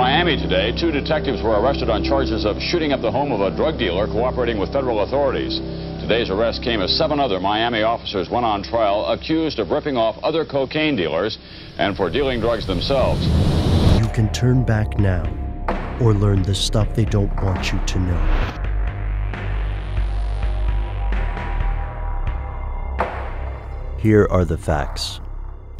Miami today, 2 detectives were arrested on charges of shooting up the home of a drug dealer cooperating with federal authorities. Today's arrest came as 7 other Miami officers went on trial accused of ripping off other cocaine dealers and for dealing drugs themselves. You can turn back now or learn the stuff they don't want you to know. Here are the facts.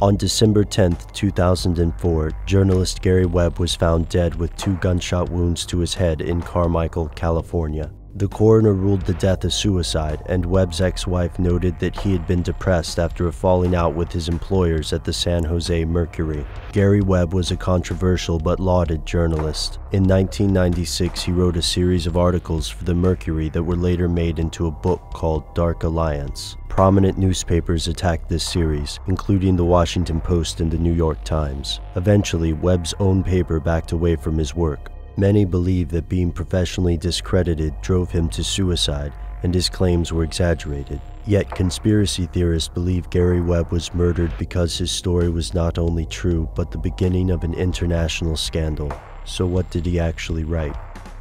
On December 10, 2004, journalist Gary Webb was found dead with 2 gunshot wounds to his head in Carmichael, California. The coroner ruled the death a suicide, and Webb's ex-wife noted that he had been depressed after a falling out with his employers at the San Jose Mercury. Gary Webb was a controversial but lauded journalist. In 1996, he wrote a series of articles for the Mercury that were later made into a book called Dark Alliance. Prominent newspapers attacked this series, including the Washington Post and the New York Times. Eventually, Webb's own paper backed away from his work. Many believe that being professionally discredited drove him to suicide, and his claims were exaggerated. Yet conspiracy theorists believe Gary Webb was murdered because his story was not only true, but the beginning of an international scandal. So what did he actually write?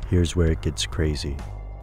Here's where it gets crazy.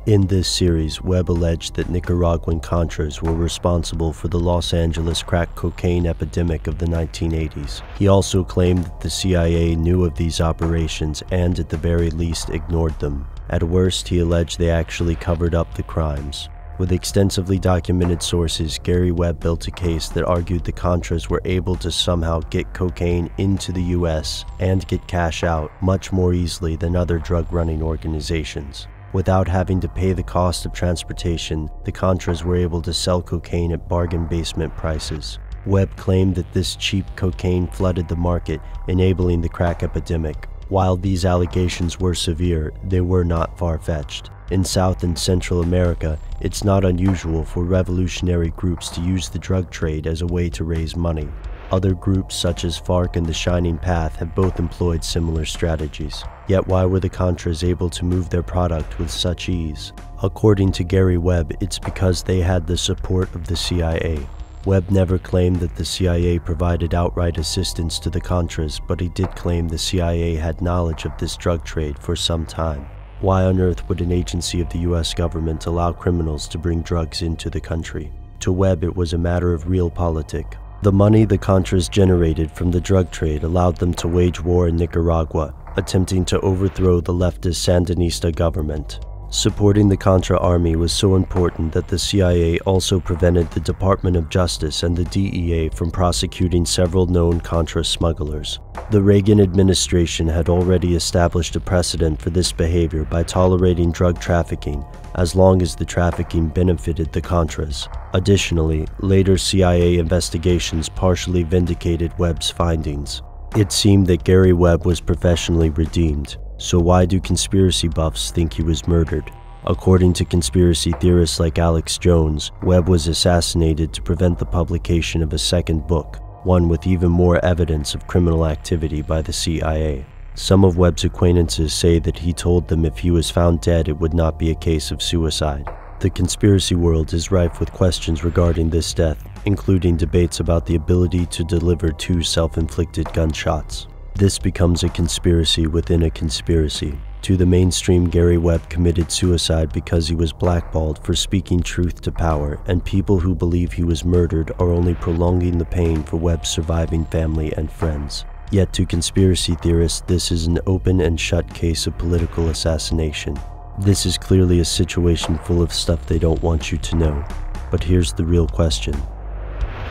In this series, Webb alleged that Nicaraguan Contras were responsible for the Los Angeles crack cocaine epidemic of the 1980s. He also claimed that the CIA knew of these operations and, at the very least, ignored them. At worst, he alleged they actually covered up the crimes. With extensively documented sources, Gary Webb built a case that argued the Contras were able to somehow get cocaine into the US and get cash out much more easily than other drug-running organizations. Without having to pay the cost of transportation, the Contras were able to sell cocaine at bargain basement prices. Webb claimed that this cheap cocaine flooded the market, enabling the crack epidemic. While these allegations were severe, they were not far-fetched. In South and Central America, it's not unusual for revolutionary groups to use the drug trade as a way to raise money. Other groups such as FARC and the Shining Path have both employed similar strategies. Yet why were the Contras able to move their product with such ease? According to Gary Webb, it's because they had the support of the CIA. Webb never claimed that the CIA provided outright assistance to the Contras, but he did claim the CIA had knowledge of this drug trade for some time. Why on earth would an agency of the US government allow criminals to bring drugs into the country? To Webb, it was a matter of realpolitik. The money the Contras generated from the drug trade allowed them to wage war in Nicaragua, attempting to overthrow the leftist Sandinista government. Supporting the Contra army was so important that the CIA also prevented the Department of Justice and the DEA from prosecuting several known Contra smugglers. The Reagan administration had already established a precedent for this behavior by tolerating drug trafficking, as long as the trafficking benefited the Contras. Additionally, later CIA investigations partially vindicated Webb's findings. It seemed that Gary Webb was professionally redeemed. So why do conspiracy buffs think he was murdered? According to conspiracy theorists like Alex Jones, Webb was assassinated to prevent the publication of a second book, one with even more evidence of criminal activity by the CIA. Some of Webb's acquaintances say that he told them if he was found dead, it would not be a case of suicide. The conspiracy world is rife with questions regarding this death, including debates about the ability to deliver 2 self-inflicted gunshots. This becomes a conspiracy within a conspiracy. To the mainstream, Gary Webb committed suicide because he was blackballed for speaking truth to power, and people who believe he was murdered are only prolonging the pain for Webb's surviving family and friends. Yet to conspiracy theorists, this is an open and shut case of political assassination. This is clearly a situation full of stuff they don't want you to know. But here's the real question.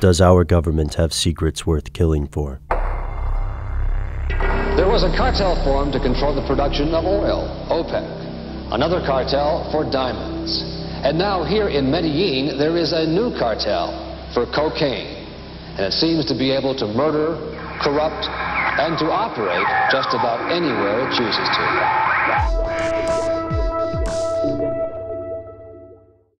Does our government have secrets worth killing for? There was a cartel formed to control the production of oil, OPEC. Another cartel for diamonds. And now here in Medellin, there is a new cartel for cocaine. And it seems to be able to murder, corrupt, and to operate just about anywhere it chooses to.